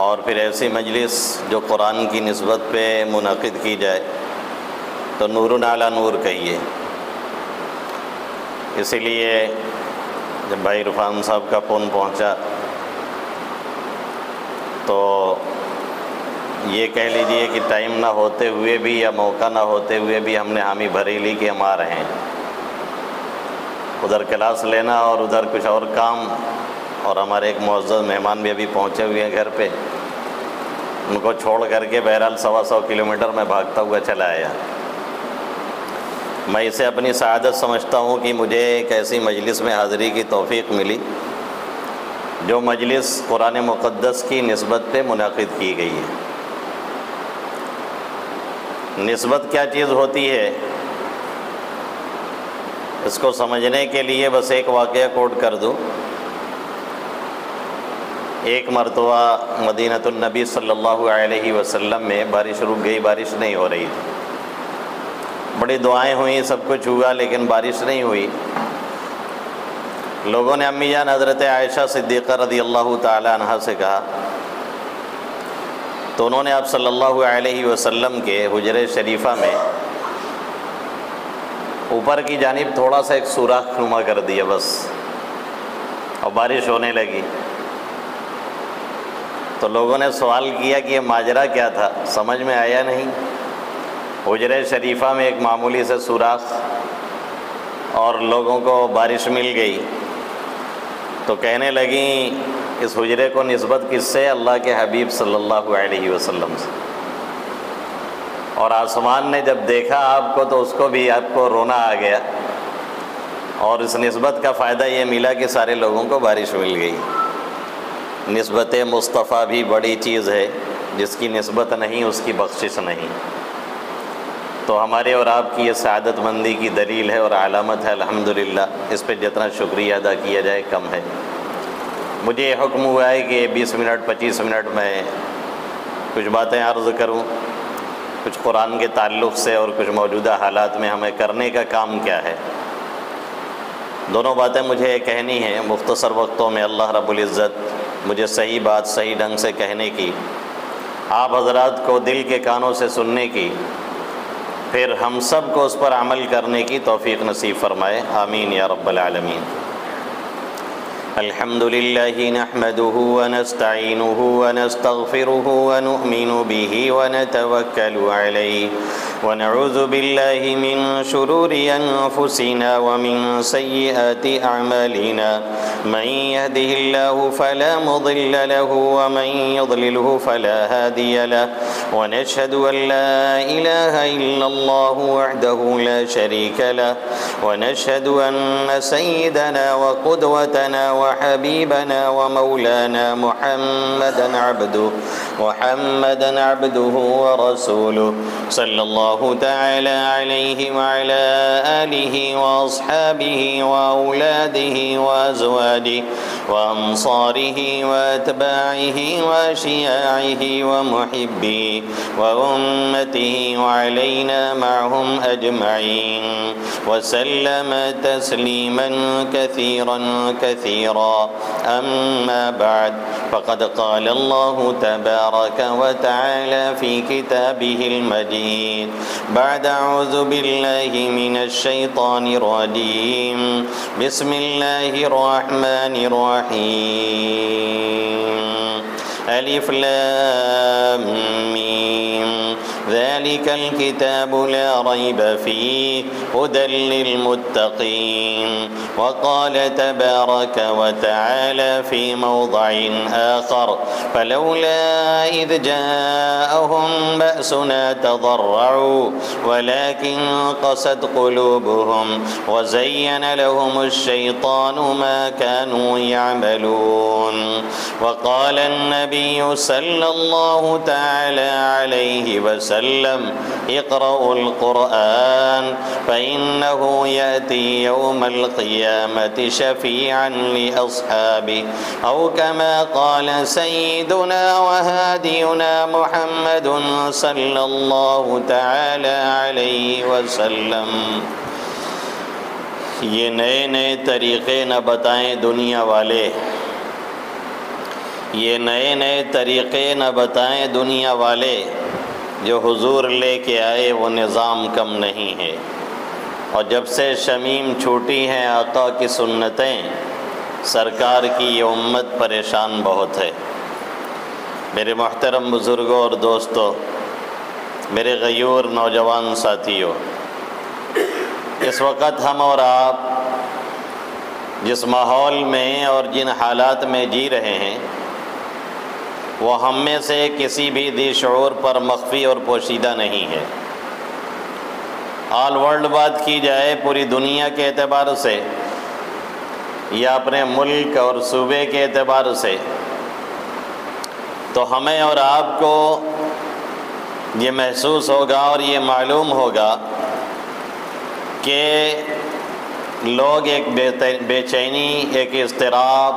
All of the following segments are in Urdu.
اور پھر ایسی مجلس جو قرآن کی نسبت پہ منعقد کی جائے تو نور علی نور کہیے۔ اسی لیے جب بھائی عرفان صاحب کا فون پہنچا تو یہ کہہ لیجئے کہ ٹائم نہ ہوتے ہوئے بھی یا موقع نہ ہوتے ہوئے بھی ہم نے حامی بھری لی کہ ہم آ رہے ہیں۔ ادھر کلاس لینا اور ادھر کچھ اور کام، اور ہمارے ایک معزز مہمان بھی ابھی پہنچے ہوئے ہیں گھر پہ، ان کو چھوڑ کر کے بہرحال 125 کلومیٹر میں بھاگتا ہوا چلا آیا۔ میں اسے اپنی سعادت سمجھتا ہوں کہ مجھے ایک ایسی مجلس میں حاضری کی توفیق ملی جو مجلس قرآن مقدس کی نسبت پہ منعقد کی گئی ہے۔ نسبت کیا چیز ہوتی ہے اس کو سمجھنے کے لیے بس ایک واقعہ کوٹ کر دوں۔ ایک مرتبہ مدینۃ النبی صلی اللہ علیہ وسلم میں بارش رک گئی، بارش نہیں ہو رہی تھی، بڑی دعائیں ہوئیں، سب کچھ ہوا، لیکن بارش نہیں ہوئی۔ لوگوں نے امی جان حضرت عائشہ صدیقہ رضی اللہ تعالی عنہا سے کہا، تو انہوں نے آپ صلی اللہ علیہ وسلم کے حجرہ شریفہ میں اوپر کی جانب تھوڑا سا ایک سوراخ نما کر دیا بس، اور بارش ہونے لگی۔ تو لوگوں نے سوال کیا کہ یہ ماجرا کیا تھا، سمجھ میں آیا نہیں۔ حجرہ شریفہ میں ایک معمولی سے سوراخ اور لوگوں کو بارش مل گئی، تو کہنے لگیں اس حجرے کو نسبت کس سے؟ اللہ کے حبیب صلی اللہ علیہ وسلم سے۔ اور آسمان نے جب دیکھا آپ کو تو اس کو بھی آپ کو رونا آ گیا، اور اس نسبت کا فائدہ یہ ملا کہ سارے لوگوں کو بارش مل گئی۔ نسبت مصطفیٰ بھی بڑی چیز ہے، جس کی نسبت نہیں اس کی بخشش نہیں۔ تو ہمارے اور آپ کی یہ سعادت مندی کی دلیل ہے اور علامت ہے الحمدللہ، اس پہ جتنا شکریہ ادا کیا جائے کم ہے۔ مجھے یہ حکم ہوا ہے کہ 20 منٹ 25 منٹ میں کچھ باتیں عرض کروں، کچھ قرآن کے تعلق سے اور کچھ موجودہ حالات میں ہمیں کرنے کا کام کیا ہے۔ دونوں باتیں مجھے کہنی ہیں مختصر وقتوں میں، اللہ رب العزت مجھے صحیح بات صحیح ڈھنگ سے کہنے کی، آپ حضرات کو دل کے کانوں سے سننے کی، پھر ہم سب کو اس پر عمل کرنے کی توفیق نصیب فرمائے، آمین یا رب العالمین۔ الحمد للہ نحمده ونستعینه ونستغفره ونؤمن به ونتوکل علیہ ونعوذ باللہ من شرور انفسنا ومن سیئات اعمالنا من يهده الله فلا مضل له ومن يضلله فلا هادي له ونشهد ان لا اله الا الله وحده لا شريك له ونشهد ان سيدنا وقدوتنا وحبيبنا ومولانا محمدا عبده ورسوله صلى الله تعالى عليه وعلى آله وأصحابه وأولاده وأزواجه وأنصاره وأتباعه وأشياعه ومحبيه وأمته وعلينا معهم أجمعين وسلم تسليما كثيرا كثيرا۔ أما بعد، فقد قال الله تبارك وتعالى في كتابه المجيد بعد أعوذ بالله من الشيطان الرجيم بسم الله الرحمن الرحيم ألف لام ميم ذلك الكتاب لا ريب فيه هدى للمتقين۔ وقال تبارك وتعالى في موضع آخر فلولا إذ جاءهم بأسنا تضرعوا ولكن قست قلوبهم وزين لهم الشيطان ما كانوا يعملون۔ وقال النبي صلى الله تعالى عليه وسلم اقرأوا القرآن فإنه يأتي يوم القيامة شفيعا لأصحابه، أو كما قال سيدنا وهادينا محمد صلى الله تعالى عليه وسلم۔ یہ نئے نئے طریقے نہ بتائیں دنیا والے، یہ نئے نئے طریقے نہ بتائیں دنیا والے، جو حضور لے کے آئے وہ نظام کم نہیں ہے، اور جب سے شمیم چھوٹی ہیں آقا کی سنتیں، سرکار کی یہ امت پریشان بہت ہے۔ میرے محترم بزرگوں اور دوستوں، میرے غیور نوجوان ساتھیوں، اس وقت ہم اور آپ جس ماحول میں اور جن حالات میں جی رہے ہیں، وہ ہم میں سے کسی بھی ذی شعور پر مخفی اور پوشیدہ نہیں ہے۔ آل ورلڈ بات کی جائے پوری دنیا کے اعتبار سے یا اپنے ملک اور صوبے کے اعتبار سے، تو ہمیں اور آپ کو یہ محسوس ہوگا اور یہ معلوم ہوگا کہ لوگ ایک بے چینی، ایک اضطراب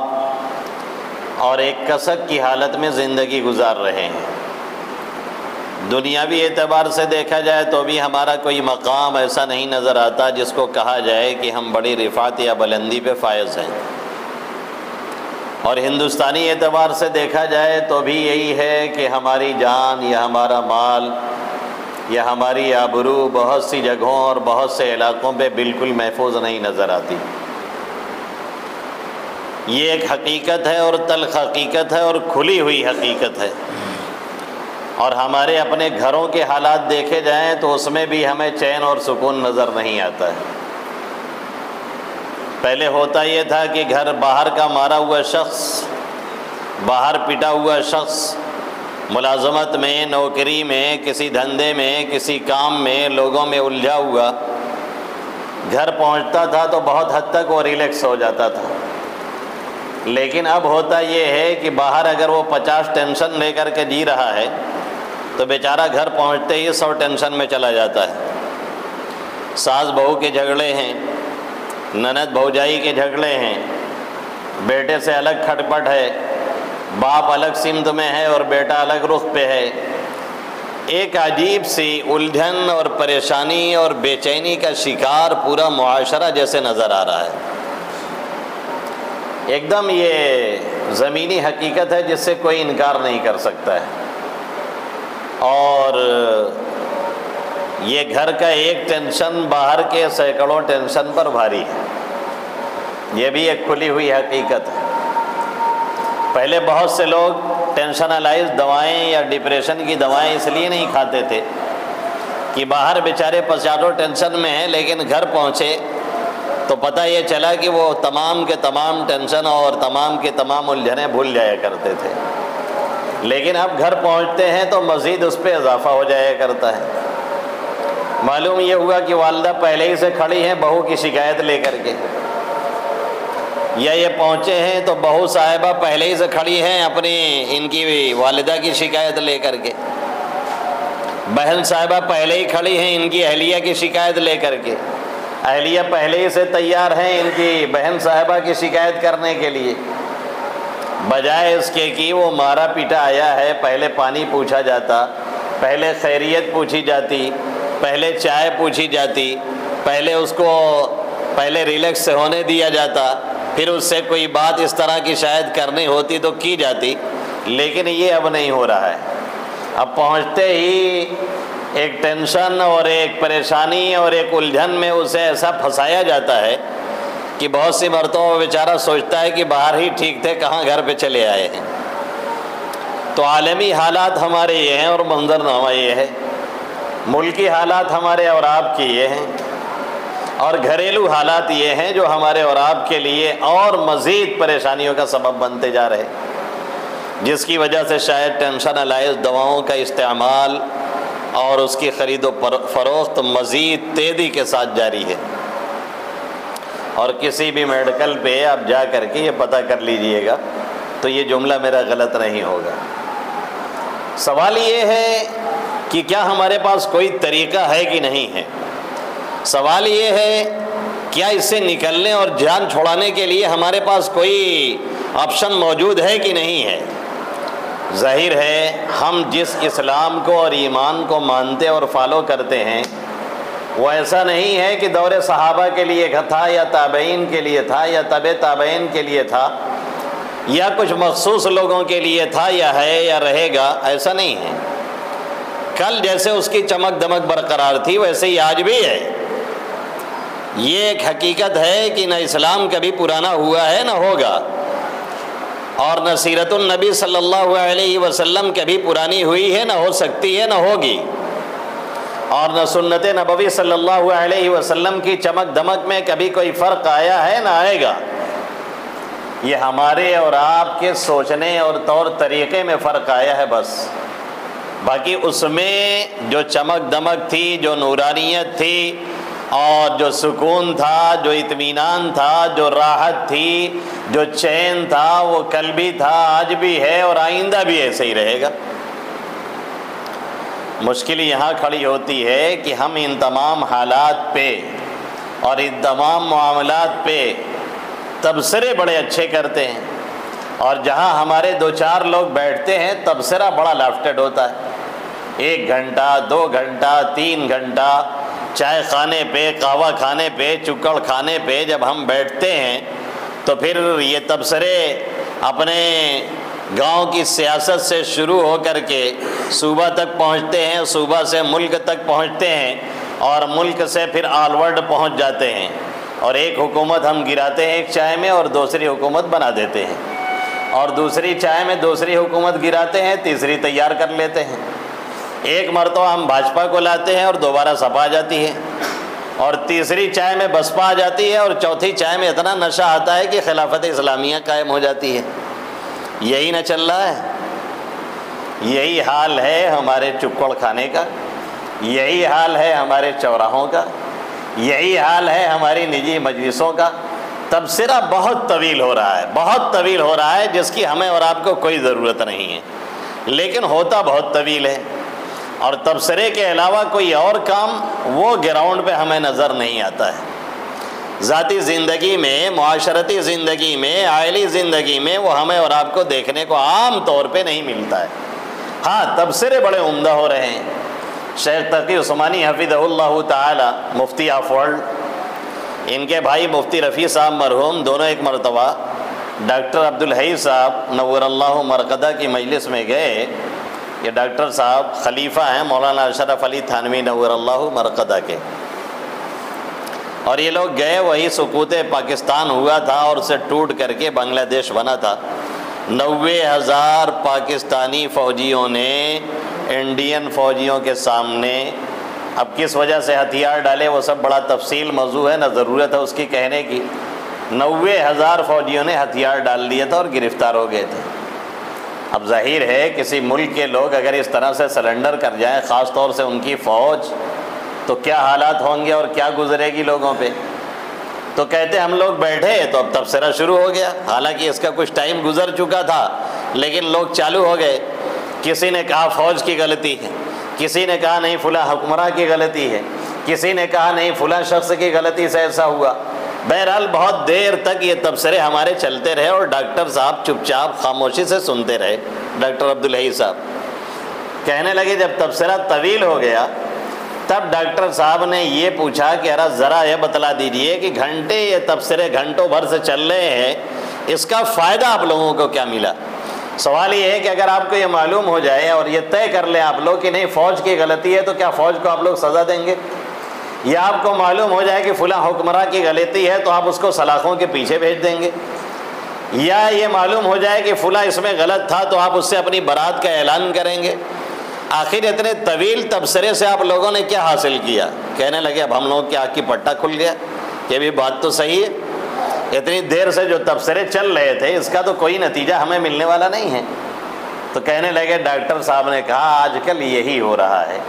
اور ایک کسک کی حالت میں زندگی گزار رہے ہیں۔ دنیاوی اعتبار سے دیکھا جائے تو بھی ہمارا کوئی مقام ایسا نہیں نظر آتا جس کو کہا جائے کہ ہم بڑی رفعت یا بلندی پہ فائز ہیں، اور ہندوستانی اعتبار سے دیکھا جائے تو بھی یہی ہے کہ ہماری جان یا ہمارا مال یا ہماری آبرو بہت سی جگہوں اور بہت سے علاقوں پہ بالکل محفوظ نہیں نظر آتی۔ یہ ایک حقیقت ہے اور تلخ حقیقت ہے اور کھلی ہوئی حقیقت ہے، اور ہمارے اپنے گھروں کے حالات دیکھے جائیں تو اس میں بھی ہمیں چین اور سکون نظر نہیں آتا ہے۔ پہلے ہوتا یہ تھا کہ گھر باہر کا مارا ہوا شخص، باہر پٹا ہوا شخص ملازمت میں، نوکری میں، کسی دھندے میں، کسی کام میں، لوگوں میں الجھا ہوا گھر پہنچتا تھا تو بہت حد تک وہ ریلیکس ہو جاتا تھا۔ لیکن اب ہوتا یہ ہے کہ باہر اگر وہ 50 ٹینشن لے کر کے جی رہا ہے تو بیچارہ گھر پہنچتے ہی 100 ٹینشن میں چلا جاتا ہے۔ ساس بہو کے جھگڑے ہیں، نند بھوجائی کے جھگڑے ہیں، بیٹے سے الگ کھٹپٹ ہے، باپ الگ سمت میں ہے اور بیٹا الگ رخ پہ ہے۔ ایک عجیب سی الجھن اور پریشانی اور بے چینی کا شکار پورا معاشرہ جیسے نظر آ رہا ہے۔ ایک دم یہ زمینی حقیقت ہے جس سے کوئی انکار نہیں کر سکتا ہے، اور یہ گھر کا ایک ٹینشن باہر کے سینکڑوں ٹینشن پر بھاری ہے۔ یہ بھی ایک کھلی ہوئی حقیقت ہے۔ پہلے بہت سے لوگ ٹینشنلائز دوائیں یا ڈپریشن کی دوائیں اس لیے نہیں کھاتے تھے کہ باہر بیچارے 50 ٹینشن میں ہیں، لیکن گھر پہنچے تو پتہ یہ چلا کہ وہ تمام کے تمام ٹینشن اور تمام کے تمام الجھنیں بھول جایا کرتے تھے۔ لیکن اب گھر پہنچتے ہیں تو مزید اس پہ اضافہ ہو جایا کرتا ہے۔ معلوم یہ ہوا کہ والدہ پہلے ہی سے کھڑی ہیں بہو کی شکایت لے کر کے، یا یہ پہنچے ہیں تو بہو صاحبہ پہلے ہی سے کھڑی ہیں اپنی ان کی والدہ کی شکایت لے کر کے، بہن صاحبہ پہلے ہی کھڑی ہیں ان کی اہلیہ کی شکایت لے کر کے، اہلیہ پہلے ہی سے تیار ہیں ان کی بہن صاحبہ کی شکایت کرنے کے لیے، بجائے اس کے کہ وہ مارا پیٹا آیا ہے پہلے پانی پوچھا جاتا، پہلے خیریت پوچھی جاتی، پہلے چائے پوچھی جاتی، پہلے اس کو ریلیکس سے ہونے دیا جاتا، پھر اس سے کوئی بات اس طرح کی شاید کرنی ہوتی تو کی جاتی۔ لیکن یہ اب نہیں ہو رہا ہے۔ اب پہنچتے ہی ایک ٹینشن اور ایک پریشانی اور ایک الجھن میں اسے ایسا پھنسایا جاتا ہے کہ بہت سی مرتبہ بیچارہ سوچتا ہے کہ باہر ہی ٹھیک تھے، کہاں گھر پہ چلے آئے ہیں۔ تو عالمی حالات ہمارے یہ ہیں اور منظرنامہ یہ ہے، ملکی حالات ہمارے اور آپ کی یہ ہیں، اور گھریلو حالات یہ ہیں جو ہمارے اور آپ کے لیے اور مزید پریشانیوں کا سبب بنتے جا رہے، جس کی وجہ سے شاید ٹینشنلائز دواؤں کا استعمال اور اس کی خرید و فروخت مزید تیزی کے ساتھ جاری ہے۔ اور کسی بھی میڈیکل پہ آپ جا کر کے یہ پتہ کر لیجئے گا تو یہ جملہ میرا غلط نہیں ہوگا۔ سوال یہ ہے کہ کیا ہمارے پاس کوئی طریقہ ہے کہ نہیں ہے؟ سوال یہ ہے کیا اس سے نکلنے اور جان چھڑانے کے لیے ہمارے پاس کوئی آپشن موجود ہے کہ نہیں ہے؟ ظاہر ہے ہم جس اسلام کو اور ایمان کو مانتے اور فالو کرتے ہیں وہ ایسا نہیں ہے کہ دور صحابہ کے لیے تھا یا تابعین کے لیے تھا یا تبع تابعین کے لیے تھا یا کچھ مخصوص لوگوں کے لیے تھا یا ہے یا رہے گا، ایسا نہیں ہے۔ کل جیسے اس کی چمک دمک برقرار تھی ویسے ہی آج بھی ہے۔ یہ ایک حقیقت ہے کہ نہ اسلام کبھی پرانا ہوا ہے نہ ہوگا، اور نہ سیرت النبی صلی اللہ علیہ وسلم کبھی پرانی ہوئی ہے، نہ ہو سکتی ہے، نہ ہوگی، اور نہ سنت نبوی صلی اللہ علیہ وسلم کی چمک دمک میں کبھی کوئی فرق آیا ہے نہ آئے گا۔ یہ ہمارے اور آپ کے سوچنے اور طور طریقے میں فرق آیا ہے بس، باقی اس میں جو چمک دمک تھی، جو نورانیت تھی، اور جو سکون تھا، جو اطمینان تھا، جو راحت تھی، جو چین تھا، وہ کل بھی تھا، آج بھی ہے، اور آئندہ بھی ایسے ہی رہے گا۔ مشکل یہاں کھڑی ہوتی ہے کہ ہم ان تمام حالات پہ اور ان تمام معاملات پہ تبصرے بڑے اچھے کرتے ہیں، اور جہاں ہمارے 2-4 لوگ بیٹھتے ہیں تبصرہ بڑا لافٹڈ ہوتا ہے۔ 1 گھنٹہ 2 گھنٹہ 3 گھنٹہ چائے خانے پہ، قہوہ کھانے پہ، چکڑ کھانے پہ جب ہم بیٹھتے ہیں تو پھر یہ تبصرے اپنے گاؤں کی سیاست سے شروع ہو کر کے صوبہ تک پہنچتے ہیں، صوبہ سے ملک تک پہنچتے ہیں، اور ملک سے پھر آل ورلڈ پہنچ جاتے ہیں، اور ایک حکومت ہم گراتے ہیں ایک چائے میں اور دوسری حکومت بنا دیتے ہیں، اور دوسری چائے میں دوسری حکومت گراتے ہیں، تیسری تیار کر لیتے ہیں۔ ایک مرتبہ ہم بھاجپا کو لاتے ہیں اور دوبارہ سپا آ جاتی ہے، اور تیسری چائے میں بسپا آ جاتی ہے، اور چوتھی چائے میں اتنا نشہ آتا ہے کہ خلافت اسلامیہ قائم ہو جاتی ہے۔ یہی نہ چل رہا ہے؟ یہی حال ہے ہمارے چکڑ کھانے کا، یہی حال ہے ہمارے چوراہوں کا، یہی حال ہے ہماری نجی مجلسوں کا۔ تبصرہ بہت طویل ہو رہا ہے، بہت طویل ہو رہا ہے، جس کی ہمیں اور آپ کو کوئی ضرورت نہیں ہے، لیکن ہوتا بہت طویل ہے، اور تبصرے کے علاوہ کوئی اور کام وہ گراؤنڈ پہ ہمیں نظر نہیں آتا ہے۔ ذاتی زندگی میں، معاشرتی زندگی میں، عائلی زندگی میں وہ ہمیں اور آپ کو دیکھنے کو عام طور پہ نہیں ملتا ہے۔ ہاں، تبصرے بڑے عمدہ ہو رہے ہیں۔ شیخ تقی عثمانی حفظہ اللہ تعالی، مفتی آف ورلڈ، ان کے بھائی مفتی رفیع صاحب مرحوم دونوں ایک مرتبہ ڈاکٹر عبدالحی صاحب نور اللہ مرقدہ کی مجلس میں گئے۔ یہ ڈاکٹر صاحب خلیفہ ہیں مولانا اشرف علی تھانوی نور اللہ مرقدہ کے، اور یہ لوگ گئے، وہی سقوط پاکستان ہوا تھا اور اسے ٹوٹ کر کے بنگلہ دیش بنا تھا۔ 90,000 پاکستانی فوجیوں نے انڈین فوجیوں کے سامنے اب کس وجہ سے ہتھیار ڈالے وہ سب بڑا تفصیل موضوع ہے، نہ ضرورت ہے اس کی کہنے کی۔ 90,000 فوجیوں نے ہتھیار ڈال دیے تھے اور گرفتار ہو گئے تھے۔ اب ظاہر ہے کسی ملک کے لوگ اگر اس طرح سے سرنڈر کر جائیں، خاص طور سے ان کی فوج، تو کیا حالات ہوں گے اور کیا گزرے گی لوگوں پہ۔ تو کہتے ہم لوگ بیٹھے تو اب تبصرہ شروع ہو گیا، حالانکہ اس کا کچھ ٹائم گزر چکا تھا، لیکن لوگ چالو ہو گئے۔ کسی نے کہا فوج کی غلطی ہے، کسی نے کہا نہیں فلاں حکمراں کی غلطی ہے، کسی نے کہا نہیں فلاں شخص کی غلطی سے ایسا ہوا۔ بہرحال بہت دیر تک یہ تبصرے ہمارے چلتے رہے، اور ڈاکٹر صاحب چپ چاپ خاموشی سے سنتے رہے۔ ڈاکٹر عبدالحی صاحب کہنے لگے جب تبصرہ طویل ہو گیا تب ڈاکٹر صاحب نے یہ پوچھا کہ ذرا یہ بتلا دیجئے کہ گھنٹے یہ تبصرے گھنٹوں بھر سے چل رہے ہیں، اس کا فائدہ آپ لوگوں کو کیا ملا؟ سوال یہ ہے کہ اگر آپ کو یہ معلوم ہو جائے اور یہ طے کر لیں آپ لوگ کہ نہیں فوج کی غلطی ہے، تو کیا فوج کو آپ لوگ سزا دیں گے؟ یا آپ کو معلوم ہو جائے کہ فلاں حکمراں کی غلطی ہے تو آپ اس کو سلاخوں کے پیچھے بھیج دیں گے؟ یا یہ معلوم ہو جائے کہ فلاں اس میں غلط تھا تو آپ اس سے اپنی برات کا اعلان کریں گے؟ آخر اتنے طویل تبصرے سے آپ لوگوں نے کیا حاصل کیا؟ کہنے لگے اب ہم لوگ کی آنکھ کی پٹا کھل گیا، یہ بھی بات تو صحیح ہے، اتنی دیر سے جو تبصرے چل رہے تھے اس کا تو کوئی نتیجہ ہمیں ملنے والا نہیں ہے۔ تو کہنے لگے ڈاکٹر صاحب نے کہا آج کل یہی ہو رہا ہے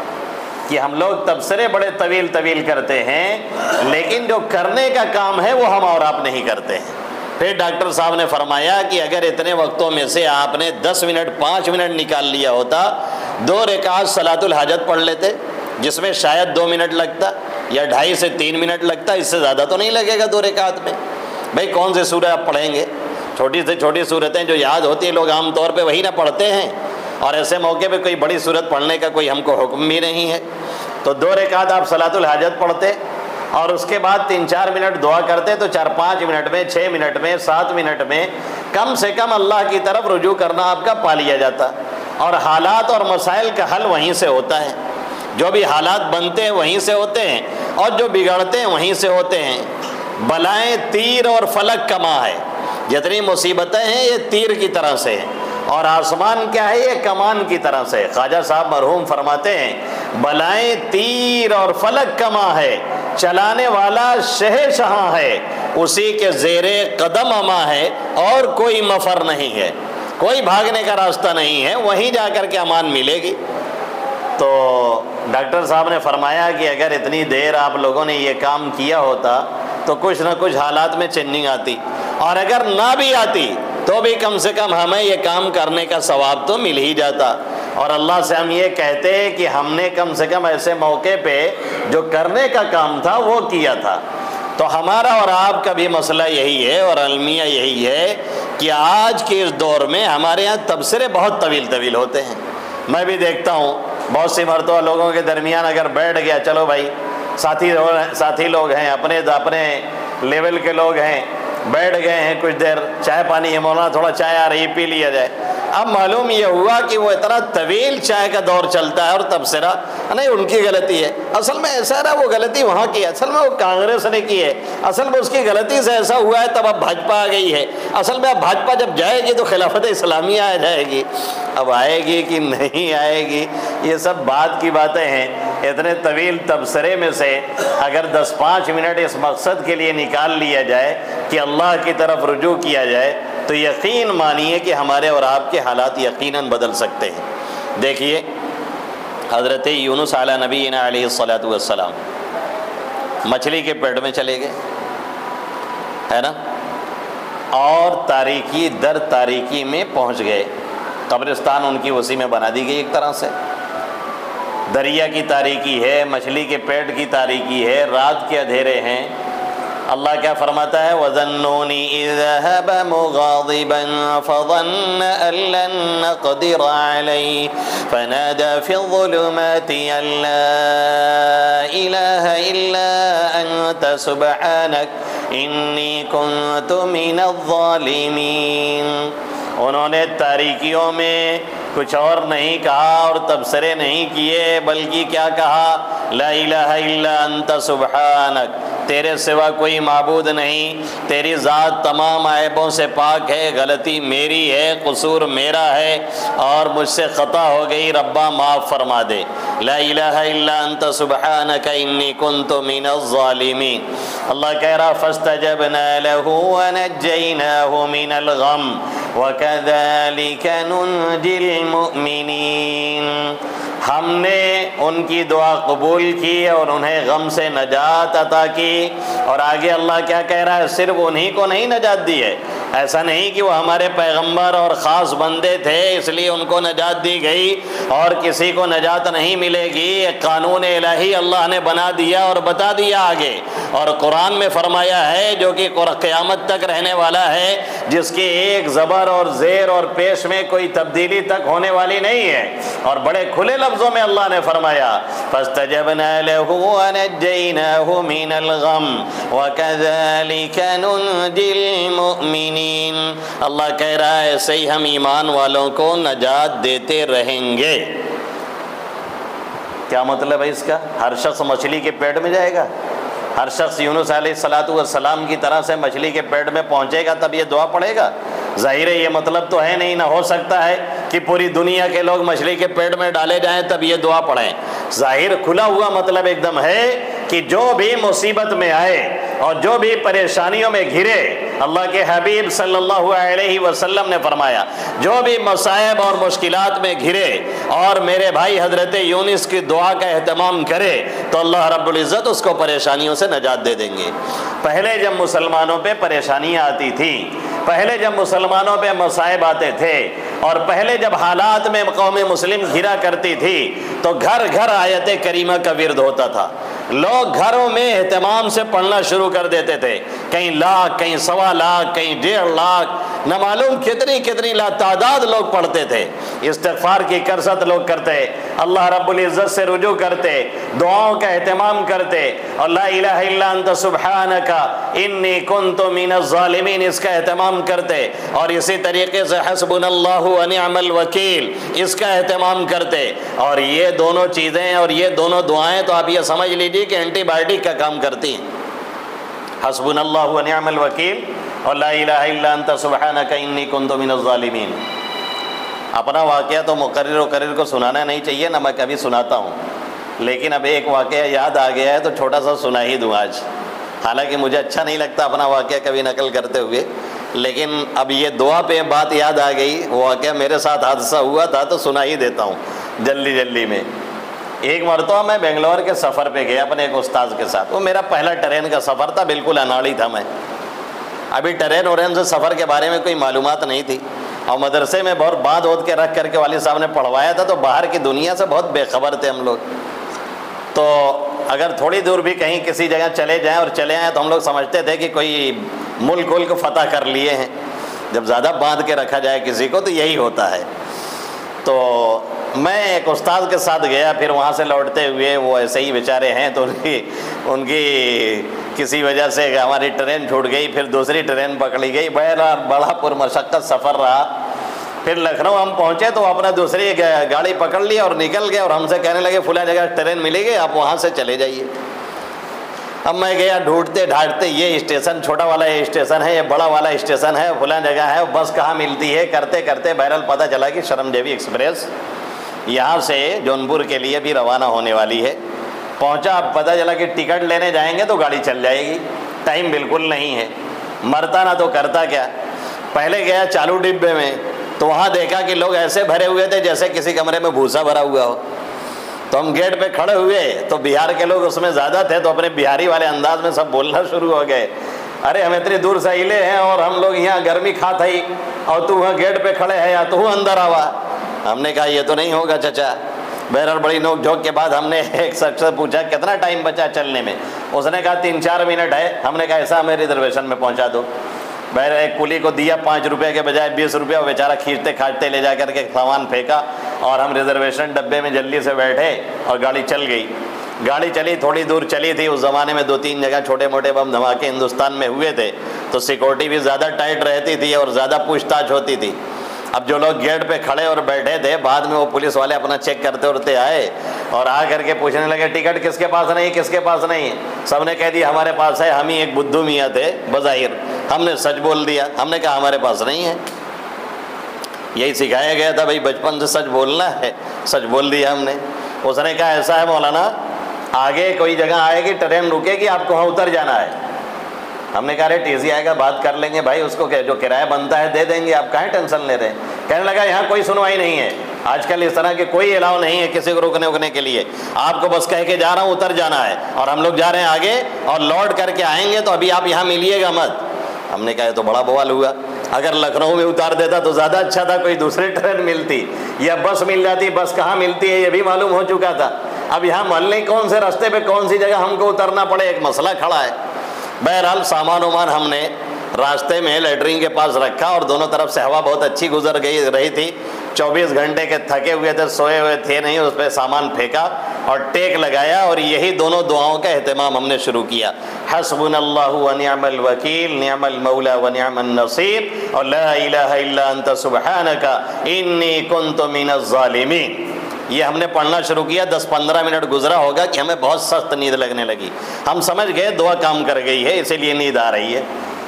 کہ ہم لوگ تبصرے بڑے طویل کرتے ہیں، لیکن جو کرنے کا کام ہے وہ ہم اور آپ نہیں کرتے ہیں۔ پھر ڈاکٹر صاحب نے فرمایا کہ اگر اتنے وقتوں میں سے آپ نے 10 منٹ 5 منٹ نکال لیا ہوتا، 2 رکعت صلاۃ الحاجت پڑھ لیتے، جس میں شاید 2 منٹ لگتا یا 2.5 سے 3 منٹ لگتا، اس سے زیادہ تو نہیں لگے گا 2 رکعت میں۔ بھائی کون سے سورہ آپ پڑھیں گے؟ چھوٹی سے چھوٹی صورتیں جو یاد ہوتی ہیں لوگ عام طور پہ وہی نہ پڑھتے ہیں، اور ایسے موقع پہ کوئی بڑی صورت پڑھنے کا کوئی ہم کو حکم بھی نہیں ہے۔ تو 2 رکعت آپ صلاۃ الحاجت پڑھتے، اور اس کے بعد 3-4 منٹ دعا کرتے، تو 4-5 منٹ میں 6 منٹ میں 7 منٹ میں کم سے کم اللہ کی طرف رجوع کرنا آپ کا پا لیا جاتا، اور حالات اور مسائل کا حل وہیں سے ہوتا ہے۔ جو بھی حالات بنتے ہیں وہیں سے ہوتے ہیں، اور جو بگڑتے ہیں وہیں سے ہوتے ہیں۔ بلائیں تیر اور فلک کا ماں ہے، جتنی مصیبتیں ہیں یہ تیر کی طرح سے ہیں، اور آسمان کیا ہے، یہ کمان کی طرح سے۔ خواجہ صاحب مرحوم فرماتے ہیں بلائیں تیر اور فلک کا ماں ہے، چلانے والا شہنشاہ ہے، اسی کے زیر قدم اما ہے، اور کوئی مفر نہیں ہے، کوئی بھاگنے کا راستہ نہیں ہے، وہیں جا کر کے امان ملے گی۔ تو ڈاکٹر صاحب نے فرمایا کہ اگر اتنی دیر آپ لوگوں نے یہ کام کیا ہوتا تو کچھ نہ کچھ حالات میں چینجنگ آتی، اور اگر نہ بھی آتی تو بھی کم سے کم ہمیں یہ کام کرنے کا ثواب تو مل ہی جاتا، اور اللہ سے ہم یہ کہتے کہ ہم نے کم سے کم ایسے موقع پہ جو کرنے کا کام تھا وہ کیا تھا۔ تو ہمارا اور آپ کا بھی مسئلہ یہی ہے اور المیہ یہی ہے کہ آج کے اس دور میں ہمارے ہاں تبصرے بہت طویل ہوتے ہیں۔ میں بھی دیکھتا ہوں بہت سی مرتبہ لوگوں کے درمیان اگر بیٹھ گیا، چلو بھائی ساتھی لوگ ہیں، اپنے لیول کے لوگ ہیں، بیٹھ گئے ہیں کچھ دیر، چائے پانی ہے، مولانا تھوڑا چائے آ رہی ہے پی لیا جائے۔ اب معلوم یہ ہوا کہ وہ اتنا طویل چائے کا دور چلتا ہے اور تبصرہ نہیں ان کی غلطی ہے، اصل میں ایسا رہا وہ غلطی وہاں کی ہے، اصل میں وہ کانگریس نے کی ہے، اصل میں اس کی غلطی سے ایسا ہوا ہے، تب اب بھاجپا آ گئی ہے، اصل میں اب بھاجپا جب جائے گی تو خلافت اسلامیہ آ جائے گی، اب آئے گی کہ نہیں آئے گی، یہ سب بات کی باتیں ہیں۔ اتنے طویل تبصرے میں سے اگر 10-5 منٹ اس مقصد کے لیے نکال لیا جائے کہ اللہ کی طرف رجوع کیا جائے تو یقین مانیے کہ ہمارے اور آپ کے حالات یقیناً بدل سکتے ہیں۔ دیکھیے حضرت یونس علی نبینا علیہ الصلاۃ والسلام مچھلی کے پیٹ میں چلے گئے، ہے نا، اور تاریکی در تاریکی میں پہنچ گئے، قبرستان ان کی اسی میں بنا دی گئی ایک طرح سے۔ دریا کی تاریکی ہے، مچھلی کے پیٹ کی تاریکی ہے، رات کے اندھیرے ہیں۔ اللہ کیا فرماتا ہے، وَظَنُّونِ إِذْ ذَهَبَ مُغَاضِبًا فَظَنَّ أَن لَّن نَّقْدِرَ عَلَيْهِ فَنَادَىٰ فِي الظُّلُمَاتِ أَن لَّا إِلَٰهَ إِلَّا أَنتَ سُبْحَانَكَ إِنِّي كُنتُ مِنَ الظَّالِمِينَ۔ انہوں نے تاریکیوں میں کچھ اور نہیں کہا اور تبصرے نہیں کیے، بلکہ کیا کہا، لا الہ الا انت سبحانک، تیرے سوا کوئی معبود نہیں، تیری ذات تمام عیبوں سے پاک ہے، غلطی میری ہے، قصور میرا ہے اور مجھ سے خطا ہو گئی، ربا معاف فرما دے، لا الہ الا انت سبحانک انی کنت من الظالمین۔ اللہ کہہ رہا فاستجبنا له ونجیناہ من الغم وکذالک ننجی المؤمنین۔ ہم نے ان کی دعا قبول کی اور انہیں غم سے نجات عطا کی، اور آگے اللہ کیا کہہ رہا ہے، صرف انہی کو نہیں نجات دی ہے، ایسا نہیں کہ وہ ہمارے پیغمبر اور خاص بندے تھے اس لیے ان کو نجات دی گئی اور کسی کو نجات نہیں ملے گی، ایک قانون الہی اللہ نے بنا دیا اور بتا دیا آگے، اور قرآن میں فرمایا ہے جو کہ قیامت تک رہنے والا ہے، جس کی ایک زبر اور زیر اور پیش میں کوئی تبدیلی تک ہونے والی نہیں ہے، اور بڑے کھلے لفظوں میں اللہ نے فرمایا فاستجبنا له ونجيناه من الغم وكذلك ننجي المؤمنين۔ اللہ کہہ رہا ہے ایسے ہی ہم ایمان والوں کو نجات دیتے رہیں گے۔ کیا مطلب ہے اس کا؟ ہر شخص مچھلی کے پیٹ میں جائے گا، ہر شخص یونس علیہ السلام کی طرح سے مچھلی کے پیٹ میں پہنچے گا تب یہ دعا پڑھے گا؟ ظاہر ہے یہ مطلب تو ہے نہیں، نہ ہو سکتا ہے کہ پوری دنیا کے لوگ مچھلی کے پیٹ میں ڈالے جائیں تب یہ دعا پڑھیں۔ ظاہر کھلا ہوا مطلب ایک دم ہے کہ جو بھی مصیبت میں آئے اور جو بھی پریشانیوں میں گھرے، اللہ کے حبیب صلی اللہ علیہ وسلم نے فرمایا جو بھی مصائب اور مشکلات میں گھرے اور میرے بھائی حضرت یونس کی دعا کا اہتمام کرے تو اللہ رب العزت اس کو پریشانیوں سے نجات دے دیں گے۔ پہلے جب مسلمانوں پہ پریشانیاں آتی تھیں، پہلے جب مسلمانوں پہ مصائب آتے تھے اور پہلے جب حالات میں قوم مسلم گھرا کرتی تھی تو گھر گھر آیت کریمہ کا ورد ہوتا تھا، لوگ گھروں میں اہتمام سے پڑھنا شروع کر دیتے تھے، کہیں لاکھ، کہیں 1.25 لاکھ، کہیں 1.5 لاکھ، نہ معلوم کتنی کتنی لاتعداد لوگ پڑھتے تھے، استغفار کی کثرت لوگ کرتے، اللہ رب العزت سے رجوع کرتے، دعاؤں کا اہتمام کرتے، اور لا الہ الا انت سبحانک انی کنت من الظالمین اس کا اہتمام کرتے، اور اسی طریقے سے حسبنا اللہ ونعم الوکیل اس کا اہتمام کرتے۔ اور یہ دونوں چیزیں اور یہ دونوں دعائیں تو آپ یہ سمجھ لیجیے کہ اینٹی بائیوٹک کا کام کرتی ہیں، حسبنا اللہ ونعم الوکیل اور لا الہ الا انت سبحانک انی کنت من الظالمین۔ اپنا واقعہ تو مقرر کو سنانا نہیں چاہیے، نہ میں کبھی سناتا ہوں، لیکن اب ایک واقعہ یاد آ گیا ہے تو چھوٹا سا سنا ہی دوں آج۔ حالانکہ مجھے اچھا نہیں لگتا اپنا واقعہ کبھی نقل کرتے ہوئے، لیکن اب یہ دعا پہ بات یاد آ گئی، وہ واقعہ میرے ساتھ حادثہ ہوا تھا تو سنا ہی دیتا ہوں جلدی میں۔ ایک مرتبہ میں بنگلور کے سفر پہ گیا اپنے ایک استاذ کے ساتھ، وہ میرا پہلا ٹرین کا سفر تھا، بالکل اناڑی تھا میں، ابھی ٹرین سے سفر کے بارے میں کوئی معلومات نہیں تھی، اور مدرسے میں بہت باندھ ہود کے رکھ کر کے والد صاحب نے پڑھوایا تھا، تو باہر کی دنیا سے بہت بے خبر تھے ہم لوگ۔ تو اگر تھوڑی دور بھی کہیں کسی جگہ چلے جائیں اور چلے آئیں تو ہم لوگ سمجھتے تھے کہ کوئی ملک کو فتح کر لیے ہیں، جب زیادہ باندھ کے رکھا جائے کسی کو تو یہی ہوتا ہے۔ تو میں ایک استاد کے ساتھ گیا، پھر وہاں سے لوٹتے ہوئے وہ ایسے ہی بیچارے ہیں تو ان کی کسی وجہ سے ہماری ٹرین چھوٹ گئی، پھر دوسری ٹرین پکڑی گئی، بڑا پرمشقت سفر رہا۔ پھر لکھنؤ ہم پہنچے تو اپنا دوسری گاڑی پکڑ لی اور نکل گئے، اور ہم سے کہنے لگے فلاں جگہ ٹرین ملے گی، آپ وہاں سے چلے جائیے۔ اب میں گیا ڈھونڈتے ڈھانڈتے، یہ اسٹیشن چھوٹا والا یہ اسٹیشن ہے، یہ بڑا والا اسٹیشن ہے، فلاں جگہ ہے، بس کہاں ملتی ہے، کرتے کرتے بہرحال پتہ چلا کہ شرم جیوی ایکسپریس یہاں سے جونپور کے لیے بھی روانہ ہونے والی ہے۔ پہنچا، اب پتہ چلا کہ ٹکٹ لینے جائیں گے تو گاڑی چل جائے گی، ٹائم بالکل نہیں ہے، مرتا نہ تو کرتا کیا۔ پہلے گیا چالو ڈبے میں تو وہاں دیکھا کہ لوگ ایسے بھرے ہوئے تھے جیسے کسی کمرے میں بھوسا بھرا ہوا ہو۔ تو ہم گیٹ پہ کھڑے ہوئے تو بہار کے لوگ اس میں زیادہ تھے، تو اپنے بہاری والے انداز میں سب بولنا شروع ہو گئے، ارے ہم اتنی دور سے ہلے ہیں اور ہم لوگ یہاں گرمی کھاتا ہی، اور تو وہاں گیٹ پہ کھڑے ہے یا تو اندر آوا۔ ہم نے کہا یہ تو نہیں ہوگا چچا۔ بہرحال بڑی نوک جھوک کے بعد ہم نے ایک شخص سے پوچھا کتنا ٹائم بچا چلنے میں، اس نے کہا 3-4 منٹ ہے۔ ہم نے کہا ایسا ہمیں ریزرویشن میں پہنچا دو۔ بہرحال ایک کلی کو دیا 5 روپے کے بجائے 20 روپے، وہ بیچارہ کھینچتے کھانچتے لے جا کر کے سامان پھینکا، اور ہم ریزرویشن ڈبے میں جلدی سے بیٹھے اور گاڑی چل گئی۔ گاڑی چلی، تھوڑی دور چلی تھی، اس زمانے میں 2-3 جگہ چھوٹے موٹے بم دھماکے ہندوستان میں ہوئے تھے، تو سیکورٹی بھی زیادہ ٹائٹ رہتی تھی اور زیادہ پوچھ تاچھ ہوتی تھی۔ اب جو لوگ گیٹ پہ کھڑے اور بیٹھے تھے، بعد میں وہ پولیس والے اپنا چیک کرتے اڑتے آئے اور آ کر کے پوچھنے لگے ٹکٹ کس کے پاس نہیں، کس کے پاس نہیں۔ سب نے کہہ دیا ہمارے پاس ہے، ہم ہی ایک بدھو میاں تھے بظاہر، ہم نے سچ بول دیا، ہم نے کہا ہمارے پاس نہیں ہے۔ یہی سکھایا گیا تھا بھائی، بچپن سے سچ بولنا ہے، سچ بول دیا ہم نے۔ اس نے کہا ایسا ہے مولانا، آگے کوئی جگہ آئے گی، ٹرین رکے گی، آپ کو وہاں اتر جانا ہے۔ ہم نے کہا ارے ٹی سی آئے گا بات کر لیں گے بھائی، اس کو جو کرایہ بنتا ہے دے دیں گے، آپ کہیں ٹینشن لے رہے ہیں۔ کہنے لگا یہاں کوئی سنوائی نہیں ہے، آج کل اس طرح کے کوئی الاؤ نہیں ہے کسی کو رکنے کے لیے، آپ کو بس کہہ کے جا رہا ہوں اتر جانا ہے، اور ہم لوگ جا رہے ہیں آگے اور لوٹ کر کے آئیں گے، تو ابھی آپ یہاں ملیے گا مت۔ ہم نے کہا یہ تو بڑا بوال ہوا، اگر لکھنؤ میں اتار دیتا تو زیادہ اچھا تھا، کوئی دوسری ٹرین ملتی یا بس مل جاتی، بس کہاں ملتی ہے یہ بھی معلوم ہو چکا تھا۔ اب یہاں محلے کون سے راستے پہ کون سی جگہ ہم کو اترنا پڑے، ایک مسئلہ کھڑا ہے۔ بہرحال سامان وامان ہم نے راستے میں لیٹرین کے پاس رکھا، اور دونوں طرف سے ہوا بہت اچھی گزر رہی تھی، 24 گھنٹے کے تھکے ہوئے تھے، سوئے ہوئے تھے نہیں، اس پہ سامان پھینکا اور ٹیک لگایا، اور یہی دونوں دعاؤں کا اہتمام ہم نے شروع کیا، حسبنا اللہ ونعم الوکیل نعم المولا ونعم النصیر، اور لا الہ الا انت سبحانک انی کنت من الظالمین۔ یہ ہم نے پڑھنا شروع کیا، 10-15 منٹ گزرا ہوگا کہ ہمیں بہت سخت نیند لگنے لگی، ہم سمجھ گئے دعا کام کر گئی ہے، اسی لیے نیند آ رہی ہے،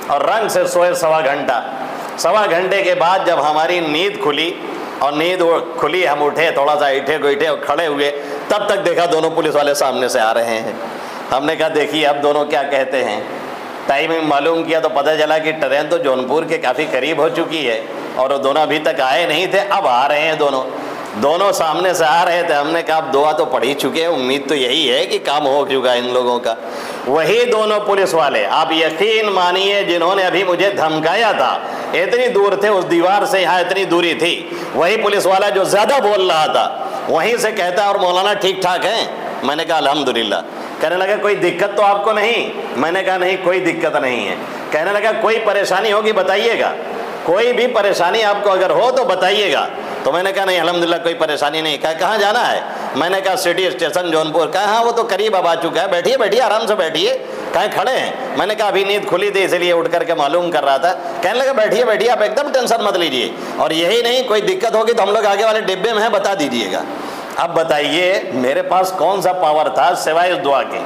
اور رنگ سے سوئے 1.25 گھنٹے کے بعد جب ہماری نیند کھلی، اور نیند کھلی ہم اٹھے، تھوڑا سا اٹھے اور کھڑے ہوئے، تب تک دیکھا دونوں پولیس والے سامنے سے آ رہے ہیں۔ ہم نے کہا دیکھیے اب دونوں کیا کہتے ہیں۔ ٹائمنگ معلوم کیا تو پتہ چلا کہ ٹرین تو جونپور کے کافی قریب ہو چکی ہے، اور وہ دونوں ابھی تک آئے نہیں تھے، اب آ رہے ہیں دونوں سامنے سے آ رہے تھے۔ ہم نے کہا اب دعا تو پڑھ ہی چکے ہیں، امید تو یہی ہے کہ کام ہو چکا ان لوگوں کا۔ وہی دونوں پولیس والے، آپ یقین مانیے، جنہوں نے ابھی مجھے دھمکایا تھا، اتنی دور تھے اس دیوار سے، یہاں اتنی دوری تھی، وہی پولیس والا جو زیادہ بول رہا تھا وہیں سے کہتا ہے اور مولانا ٹھیک ٹھاک ہیں؟ میں نے کہا الحمدللہ۔ کہنے لگا کوئی دقت تو آپ کو نہیں؟ میں نے کہا نہیں کوئی دقت نہیں ہے۔ کہنے لگا کوئی پریشانی ہوگی بتائیے گا؟ کوئی بھی پریشانی آپ کو اگر ہو تو بتائیے گا۔ تو میں نے کہا نہیں الحمدللہ کوئی پریشانی نہیں۔ کہاں جانا ہے؟ میں نے کہا سٹی اسٹیشن جونپور۔ کہا ہاں وہ تو قریب اب آ چکا ہے، بیٹھیے بیٹھیے آرام سے بیٹھیے، کہیں کھڑے ہیں؟ میں نے کہا ابھی نیند کھلی تھی اس لیے اٹھ کر کے معلوم کر رہا تھا۔ کہنے لگا بیٹھیے بیٹھیے آپ ایک دم ٹینشن مت لیجیے، اور یہی نہیں کوئی دقت ہوگی تو ہم لوگ آگے والے ڈبے میں ہیں بتا دیجیے گا۔ اب بتائیے میرے پاس کون سا پاور تھا سوائے اس دعا کے؟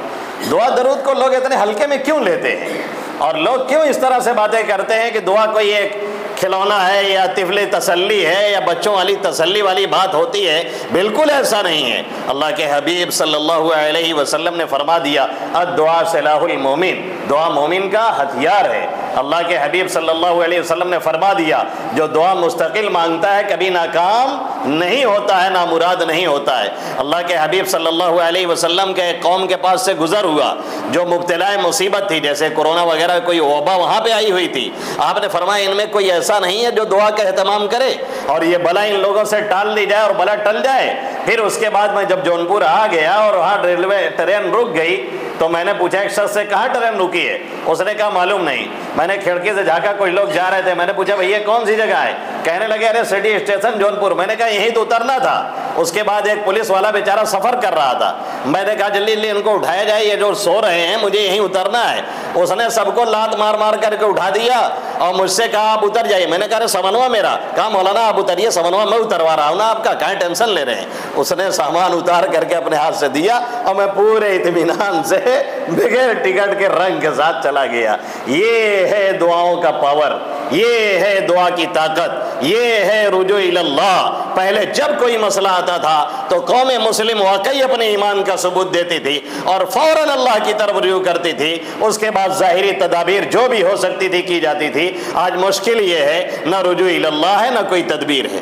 دعا درود کو لوگ اتنے ہلکے میں کیوں لیتے ہیں، اور لوگ کیوں اس طرح سے باتیں کرتے ہیں کہ دعا کوئی ایک کھلونا ہے یا طفل تسلی ہے یا بچوں والی تسلی والی بات ہوتی ہے؟ بالکل ایسا نہیں ہے۔ اللہ کے حبیب صلی اللہ علیہ وسلم نے فرما دیا الدعاء سلاح المومن، دعا مومن کا ہتھیار ہے۔ اللہ کے حبیب صلی اللہ علیہ وسلم نے فرما دیا جو دعا مستقل مانگتا ہے کبھی ناکام نہیں ہوتا ہے، نامراد نہیں ہوتا ہے۔ اللہ کے حبیب صلی اللہ علیہ وسلم کے ایک قوم کے پاس سے گزر ہوا جو مبتلا مصیبت تھی، جیسے کورونا وغیرہ کوئی وبا وہاں پہ آئی ہوئی تھی۔ آپ نے فرمایا ان میں کوئی ایسا نہیں ہے جو دعا کا اہتمام کرے اور یہ بلا ان لوگوں سے ٹال دی جائے اور بلا ٹل جائے۔ پھر اس کے بعد میں جب جونپور آ گیا اور وہاں ریلوے ٹرین رک گئی تو میں نے پوچھا ایک شخص سے کہاں ٹرین رکی ہے؟ اس نے کہا معلوم نہیں۔ میں نے کھڑکی سے جھانکا، کوئی لوگ جا رہے تھے، میں نے پوچھا بھیا کون سی جگہ ہے؟ کہنے لگے ارے سٹی اسٹیشن جونپور۔ میں نے کہا یہیں تو اترنا تھا۔ اس کے بعد ایک پولیس والا بیچارہ سفر کر رہا تھا، میں نے کہا جلدی جلدی ان کو اٹھایا جائے، یہ جو سو رہے ہیں مجھے یہیں اترنا ہے۔ اس نے سب کو لات مار مار کر کے اٹھا دیا اور مجھ سے کہا آپ اتر جائیے۔ میں نے کہا سمنوا میرا؟ کہا مولانا آپ اتریے، سمنوا میں اتروا رہا ہوں نا آپ کا، کہیں ٹینشن لے رہے ہیں؟ اس نے سامان اتار کر کے اپنے ہاتھ سے دیا اور میں پورے اطمینان سے بغیر ٹکٹ کے رنگ کے ساتھ چلا گیا۔ یہ ہے دعاؤں کا پاور، یہ ہے دعا کی طاقت، یہ ہے رجوع اللہ۔ پہلے جب کوئی مسئلہ آتا تھا تو قوم مسلم واقعی اپنے ایمان کا ثبوت دیتی تھی اور فوراً اللہ کی طرف رجوع کرتی تھی۔ اس کے بعد ظاہری تدابیر جو بھی ہو سکتی تھی کی جاتی تھی۔ آج مشکل یہ ہے نہ رجوع اللہ ہے نہ کوئی تدبیر ہے،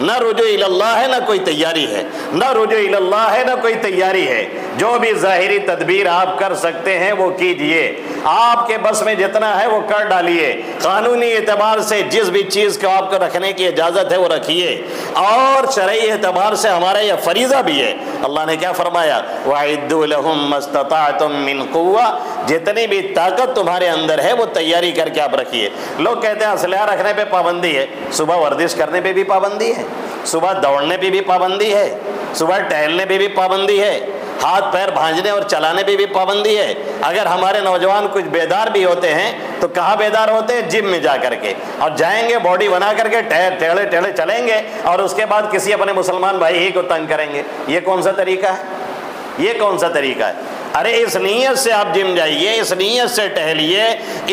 نہ رجوع اللہ ہے نہ کوئی تیاری ہے، نہ رجوع اللہ ہے نہ کوئی تیاری ہے۔ جو بھی ظاہری تدبیر آپ کر سکتے ہیں وہ کیجئے، آپ کے بس میں جتنا ہے وہ کر ڈالیے۔ قانونی اعتبار سے جس بھی چیز کو آپ کو رکھنے کی اجازت ہے وہ رکھیے، اور شرعی اعتبار سے ہمارا یہ فریضہ بھی ہے۔ اللہ نے کیا فرمایا؟ وَأَعِدُّوا لَهُم مَّا اسْتَطَعْتُم مِّن قُوَّةٍ، جتنی بھی طاقت تمہارے اندر ہے وہ تیاری کر کے آپ رکھیے۔ لوگ کہتے ہیں اسلحہ رکھنے پہ پابندی ہے، صبح ورزش کرنے پہ بھی پابندی ہے، صبح دوڑنے پہ بھی پابندی ہے، صبح ٹہلنے پہ بھی پابندی ہے، ہاتھ پیر بھانجنے اور چلانے پہ بھی پابندی ہے۔ اگر ہمارے نوجوان کچھ بیدار بھی ہوتے ہیں تو کہاں بیدار ہوتے ہیں؟ جم میں جا کر کے، اور جائیں گے باڈی بنا کر کے ٹہلے ٹہلے چلیں گے اور اس کے بعد کسی اپنے مسلمان بھائی ہی کو تنگ کریں گے۔ یہ کون سا طریقہ ہے؟ یہ کون سا طریقہ ہے؟ ارے اس نیت سے آپ جم جائیے، اس نیت سے ٹہلیے،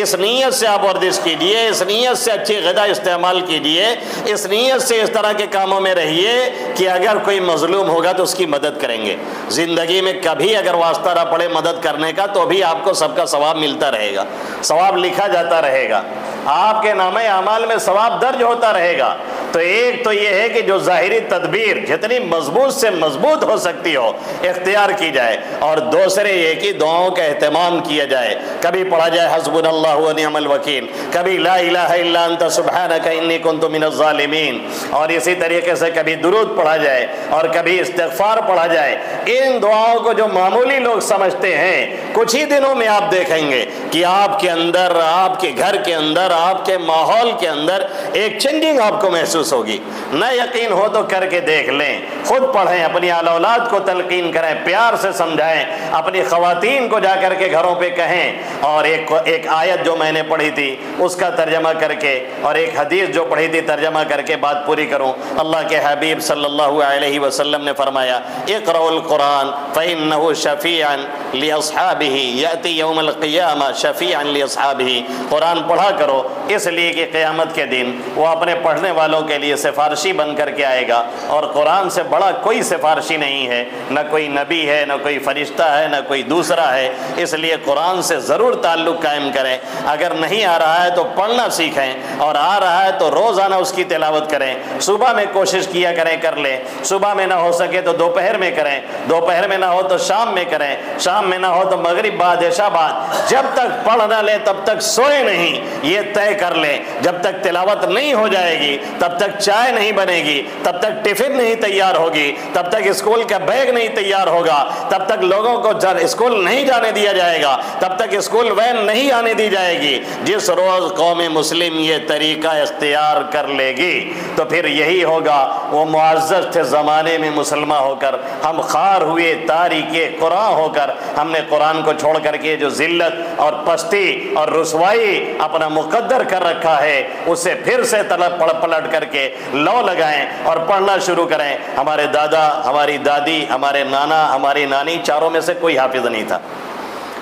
اس نیت سے آپ ورزش کیجئے، اس نیت سے اچھی غذا استعمال کیجئے، اس نیت سے اس طرح کے کاموں میں رہیے کہ اگر کوئی مظلوم ہوگا تو اس کی مدد کریں گے۔ زندگی میں کبھی اگر واسطہ نہ پڑے مدد کرنے کا تو بھی آپ کو سب کا ثواب ملتا رہے گا، ثواب لکھا جاتا رہے گا، آپ کے نامہ اعمال میں ثواب درج ہوتا رہے گا۔ تو ایک تو یہ ہے کہ جو ظاہری تدبیر جتنی مضبوط سے مضبوط ہو سکتی ہو اختیار کی جائے، اور دوسرے یہ کہ دعاؤں کا اہتمام کیا جائے۔ کبھی پڑھا جائے حسبنا اللہ و نعم الوکیل، کبھی لا الہ الا انت سبحانک انی کنت من الظالمین، اور اسی طریقے سے کبھی درود پڑھا جائے اور کبھی استغفار پڑھا جائے۔ ان دعاؤں کو جو معمولی لوگ سمجھتے ہیں، کچھ ہی دنوں میں آپ دیکھیں گے کہ آپ کے اندر، آپ کے گھر کے اندر، آپ کے ماحول کے اندر ایک چینجنگ آپ کو محسوس ہوگی۔ نہ یقین ہو تو کر کے دیکھ لیں، خود پڑھیں، اپنی اولاد کو تلقین کریں، پیار سے سمجھائیں، اپنی خواتین کو جا کر کے گھروں پہ کہیں، اور ایک آیت جو میں نے پڑھی تھی اس کا ترجمہ کر کے، اور ایک حدیث جو پڑھی تھی ترجمہ کر کے بات پوری کروں۔ اللہ کے حبیب صلی اللہ علیہ وسلم نے فرمایا اقرؤوا القرآن فإنه شفیعا لأصحابہ یأتی یوم القیامہ شفیعا لأصحابہ، قرآن پڑھا کرو اس لیے کہ قیامت کے دن وہ اپنے پڑھنے والوں کے لیے سفارشی بن کر کے آئے گا، اور قرآن سے بڑا کوئی سفارشی نہیں ہے، نہ کوئی نبی ہے، نہ کوئی فرشتہ ہے، نہ کوئی دوسرا ہے۔ اس لیے قرآن سے ضرور تعلق قائم کریں، اگر نہیں آ رہا ہے تو پڑھنا سیکھیں، اور آ رہا ہے تو روزانہ اس کی تلاوت کریں۔ صبح میں کوشش کیا کریں، کر لیں، صبح میں نہ ہو سکے تو دوپہر میں کریں، دوپہر میں نہ ہو تو شام میں کریں، شام میں نہ ہو تو مغرب بعد عشاء بعد، جب تک پڑھ نہ لیں تب تک سوئے نہیں، یہ طے کر لیں۔ جب تک تلاوت نہیں ہو جائے گی تب تک تک چائے نہیں بنے گی، تب تک ٹفن نہیں تیار ہوگی، تب تک اسکول کا بیگ نہیں تیار ہوگا، تب تک لوگوں کو اسکول نہیں جانے دیا جائے گا، تب تک اسکول وین نہیں آنے دی جائے گی۔ جس روز قوم مسلم یہ طریقہ اختیار کر لے گی تو پھر یہی ہوگا، وہ معزز تھے زمانے میں مسلمان ہو کر، ہم خوار ہوئے تاریک قرآن ہو کر، ہم نے قرآن کو چھوڑ کر کے جو ذلت اور پستی اور رسوائی اپنا مقدر کر رکھا ہے اسے پھر سے پلٹ کر کے لو لگائیں اور پڑھنا شروع کریں۔ ہمارے دادا، ہماری دادی، ہمارے نانا، ہماری نانی، چاروں میں سے کوئی حافظ نہیں تھا،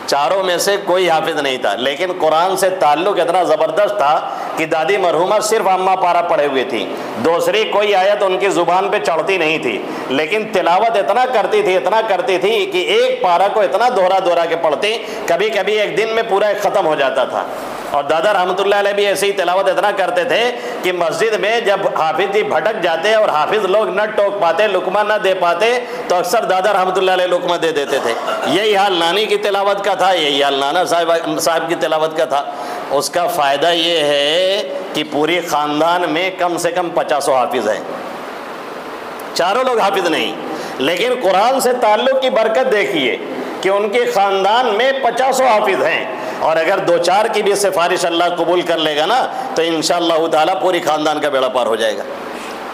چاروں میں سے کوئی حافظ نہیں تھا، لیکن قرآن سے تعلق اتنا زبردست تھا کہ دادی مرحومہ صرف اماں پارا پڑھے ہوئے تھی، دوسری کوئی آیت ان کی زبان پہ چڑھتی نہیں تھی، لیکن تلاوت اتنا کرتی تھی کہ ایک پارا کو اتنا دوہرا کے پڑھتی، کبھی کبھی ایک دن میں پورا ختم ہو جاتا تھا۔ اور دادا رحمۃ اللہ علیہ بھی ایسی ہی تلاوت اتنا کرتے تھے کہ مسجد میں جب حافظ جی بھٹک جاتے اور حافظ لوگ نہ ٹوک پاتے، لقمہ نہ دے پاتے، تو اکثر دادا رحمۃ اللہ علیہ لقمہ دے دیتے تھے۔ یہی حال نانی کی تلاوت کا تھا، یہی حال نانا صاحب کی تلاوت کا تھا۔ اس کا فائدہ یہ ہے کہ پوری خاندان میں کم سے کم 50 حافظ ہیں، چاروں لوگ حافظ نہیں، لیکن قرآن سے تعلق کی برکت دیکھیے کہ ان کے خاندان میں 50 حافظ ہیں، اور اگر 2-4 کی بھی سفارش اللہ قبول کر لے گا نا تو انشاءاللہ تعالیٰ پوری خاندان کا بیڑا پار ہو جائے گا،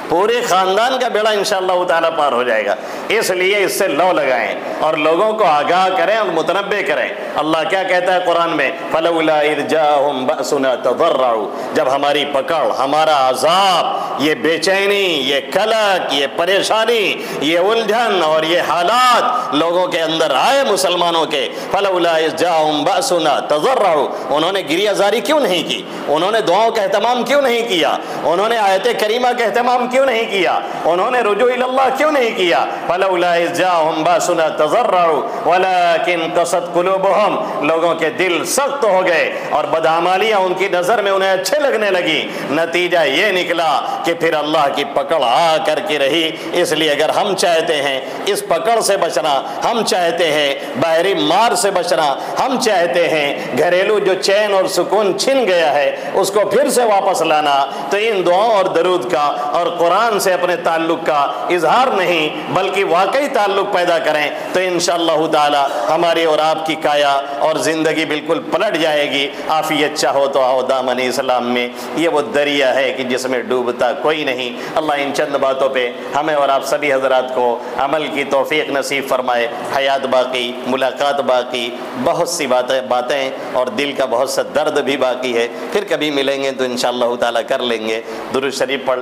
پورے خاندان کا بیڑا انشاءاللہ تعالیٰ پار ہو جائے گا۔ اس لیے اس سے لو لگائیں اور لوگوں کو آگاہ کریں اور متنبع کریں۔ اللہ کیا کہتا ہے قرآن میں؟ فَلَوْلَا إِذْ جَاءَهُمْ بَأْسُنَا تَضَرَّعُوا، جب ہماری پکڑ، ہمارا عذاب، یہ بے چینی، یہ کلک، یہ پریشانی، یہ الجھن اور یہ حالات لوگوں کے اندر آئے مسلمانوں کے، فَلَوْلَا إِذْ جَاءَهُمْ بَأْسُنَا تَضَرَّعُوا، انہوں نے گریہ زاری کیوں نہیں کی؟ انہوں نے دعاؤں کا اہتمام کیوں نہیں کیا؟ انہوں نے آیت کریمہ کا اہتمام کیوں نہیں کیا؟ انہوں نے رجوع اللہ کیوں نہیں کیا؟ فلولا اذ جاءهم باسنا تضرعوا ولكن قست قلوبهم، لوگوں کے دل سخت ہو گئے اور بدعمالیاں ان کی نظر میں انہیں اچھے لگنے لگی، نتیجہ یہ نکلا کہ پھر اللہ کی پکڑ آ کر کے رہی۔ اس لیے اگر ہم چاہتے ہیں اس پکڑ سے بچنا، ہم چاہتے ہیں باہری مار سے بچنا، ہم چاہتے ہیں گھریلو جو چین اور سکون چھن گیا ہے اس کو پھر سے واپس لانا، تو ان دعاؤں اور درود کا اور قرآن سے اپنے تعلق کا اظہار نہیں بلکہ واقعی تعلق پیدا کریں تو انشاءاللہ تعالی ہماری اور آپ کی کایا اور زندگی بالکل پلٹ جائے گی۔ عافیت چاہو تو آؤ دامن اسلام میں، یہ وہ دریا ہے کہ جس میں ڈوبتا کوئی نہیں۔ اللہ ان چند باتوں پہ ہمیں اور آپ سبھی حضرات کو عمل کی توفیق نصیب فرمائے۔ حیات باقی، ملاقات باقی، بہت سی باتیں اور دل کا بہت سا درد بھی باقی ہے، پھر کبھی ملیں گے تو انشاءاللہ تعالی کر لیں گے۔ درود شریف پڑھ